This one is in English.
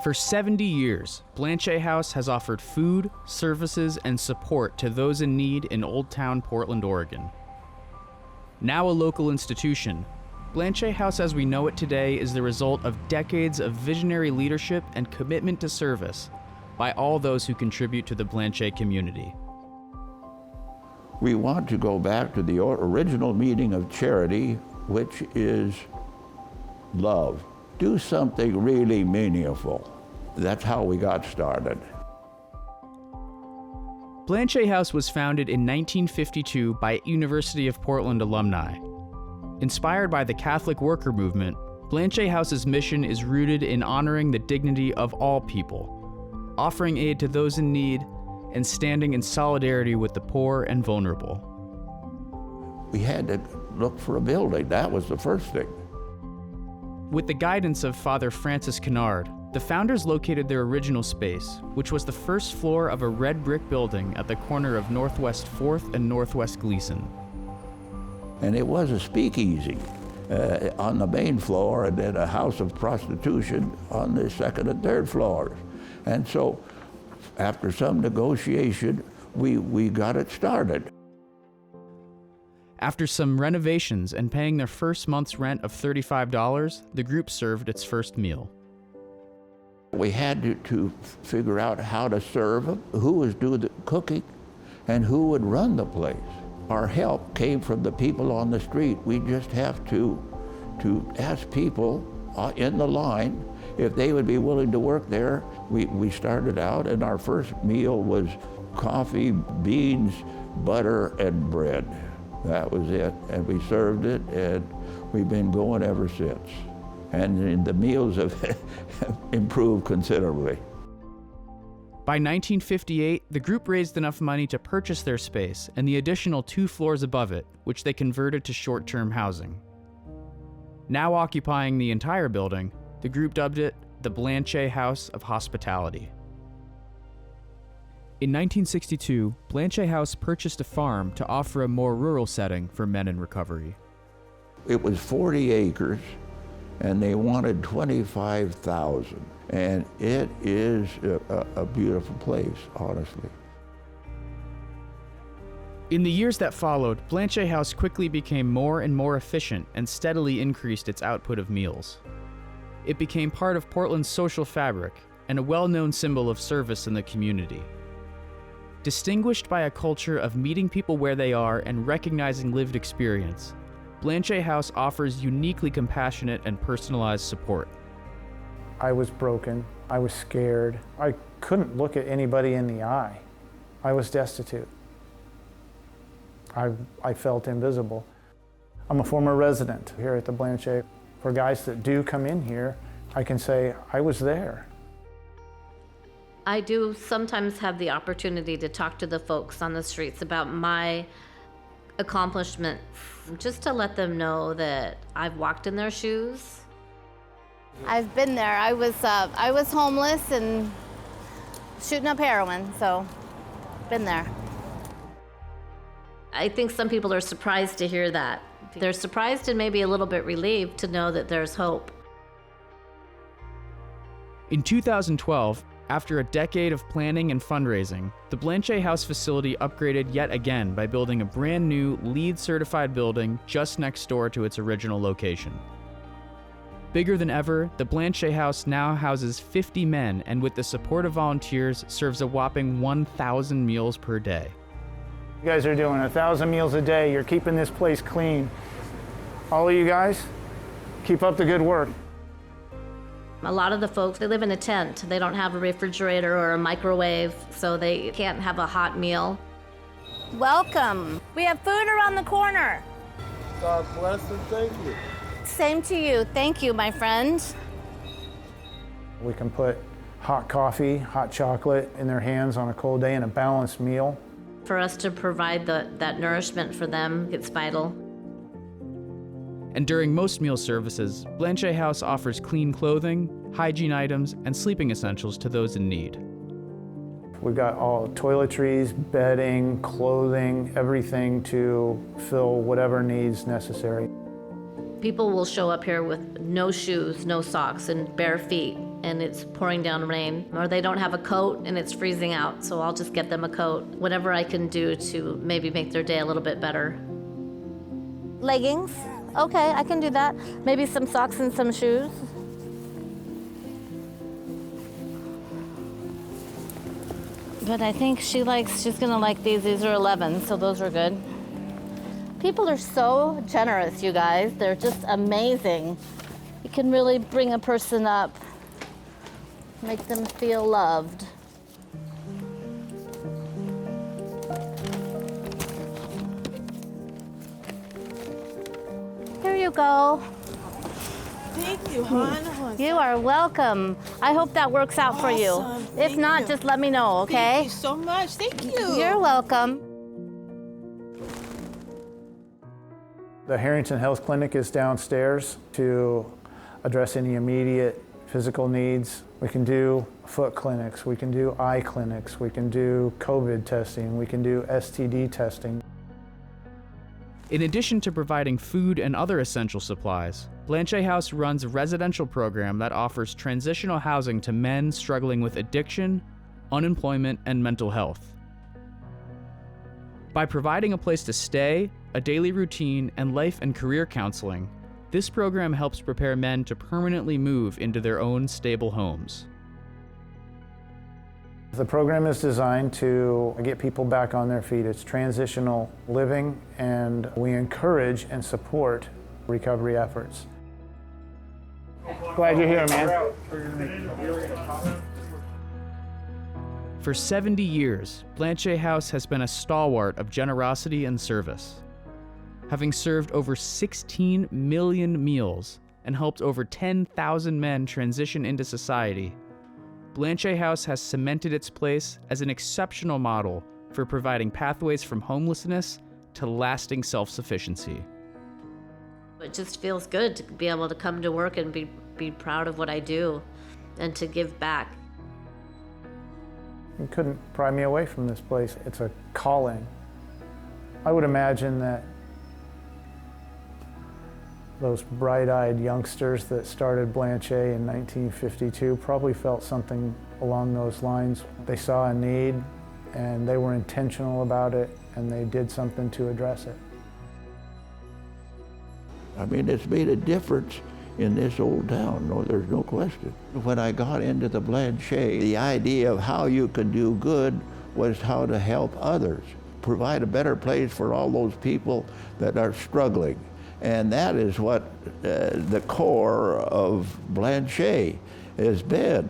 For 70 years, Blanchet House has offered food, services, and support to those in need in Old Town, Portland, Oregon. Now a local institution, Blanchet House as we know it today is the result of decades of visionary leadership and commitment to service by all those who contribute to the Blanchet community. We want to go back to the original meaning of charity, which is love. Do something really meaningful. That's how we got started. Blanchet House was founded in 1952 by University of Portland alumni. Inspired by the Catholic worker movement, Blanchet House's mission is rooted in honoring the dignity of all people, offering aid to those in need, and standing in solidarity with the poor and vulnerable. We had to look for a building. That was the first thing. With the guidance of Father Francis Kennard, the founders located their original space, which was the first floor of a red brick building at the corner of Northwest 4th and Northwest Gleason. And it was a speakeasy on the main floor, and then a house of prostitution on the second and third floors. And so after some negotiation, we got it started. After some renovations and paying their first month's rent of $35, the group served its first meal. We had to figure out how to serve them, who was doing the cooking, and who would run the place. Our help came from the people on the street. We just have to ask people in the line if they would be willing to work there. We started out, and our first meal was coffee, beans, butter, and bread. That was it, and we served it, and we've been going ever since. And the meals have improved considerably. By 1958, the group raised enough money to purchase their space and the additional 2 floors above it, which they converted to short-term housing. Now occupying the entire building, the group dubbed it the Blanchet House of Hospitality. In 1962, Blanchet House purchased a farm to offer a more rural setting for men in recovery. It was 40 acres, and they wanted 25,000. And it is a beautiful place, honestly. In the years that followed, Blanchet House quickly became more and more efficient and steadily increased its output of meals. It became part of Portland's social fabric and a well-known symbol of service in the community. Distinguished by a culture of meeting people where they are and recognizing lived experience, Blanchet House offers uniquely compassionate and personalized support. I was broken. I was scared. I couldn't look at anybody in the eye. I was destitute. I felt invisible. I'm a former resident here at the Blanchet. For guys that do come in here, I can say I was there. I do sometimes have the opportunity to talk to the folks on the streets about my accomplishments, just to let them know that I've walked in their shoes. I've been there. I was homeless and shooting up heroin, so been there. I think some people are surprised to hear that. They're surprised and maybe a little bit relieved to know that there's hope. In 2012, after a decade of planning and fundraising, the Blanchet House facility upgraded yet again by building a brand new LEED-certified building just next door to its original location. Bigger than ever, the Blanchet House now houses 50 men and with the support of volunteers serves a whopping 1,000 meals per day. You guys are doing 1,000 meals a day. You're keeping this place clean. All of you guys, keep up the good work. A lot of the folks, they live in a tent. They don't have a refrigerator or a microwave, so they can't have a hot meal. Welcome. We have food around the corner. God bless and thank you. Same to you. Thank you, my friend. We can put hot coffee, hot chocolate in their hands on a cold day and a balanced meal. For us to provide that nourishment for them, it's vital. And during most meal services, Blanchet House offers clean clothing, hygiene items, and sleeping essentials to those in need. We've got all toiletries, bedding, clothing, everything to fill whatever needs necessary. People will show up here with no shoes, no socks, and bare feet. and it's pouring down rain, or they don't have a coat and it's freezing out, so I'll just get them a coat. Whatever I can do to maybe make their day a little bit better. Leggings? Okay, I can do that. Maybe some socks and some shoes. But I think she's gonna like these. These are 11, so those are good. People are so generous, you guys. They're just amazing. You can really bring a person up, make them feel loved. Here you go. Thank you, hon. You are welcome. I hope that works out for you. Awesome. If Thank not, you. just let me know, okay? Thank you so much. Thank you. You're welcome. The Harrington Health Clinic is downstairs to address any immediate physical needs. We can do foot clinics, we can do eye clinics, we can do COVID testing, we can do STD testing. In addition to providing food and other essential supplies, Blanchet House runs a residential program that offers transitional housing to men struggling with addiction, unemployment, and mental health. By providing a place to stay, a daily routine, and life and career counseling, this program helps prepare men to permanently move into their own stable homes. The program is designed to get people back on their feet. It's transitional living, and we encourage and support recovery efforts. Glad you're here, man. For 70 years, Blanchet House has been a stalwart of generosity and service. Having served over 16 million meals and helped over 10,000 men transition into society, Blanchet House has cemented its place as an exceptional model for providing pathways from homelessness to lasting self-sufficiency. It just feels good to be able to come to work and be proud of what I do and to give back. You couldn't pry me away from this place. It's a calling. I would imagine that those bright-eyed youngsters that started Blanchet in 1952 probably felt something along those lines. They saw a need, and they were intentional about it, and they did something to address it. I mean, it's made a difference in this old town, no, there's no question. When I got into the Blanchet, the idea of how you could do good was how to help others, provide a better place for all those people that are struggling. And that is what the core of Blanchet has been.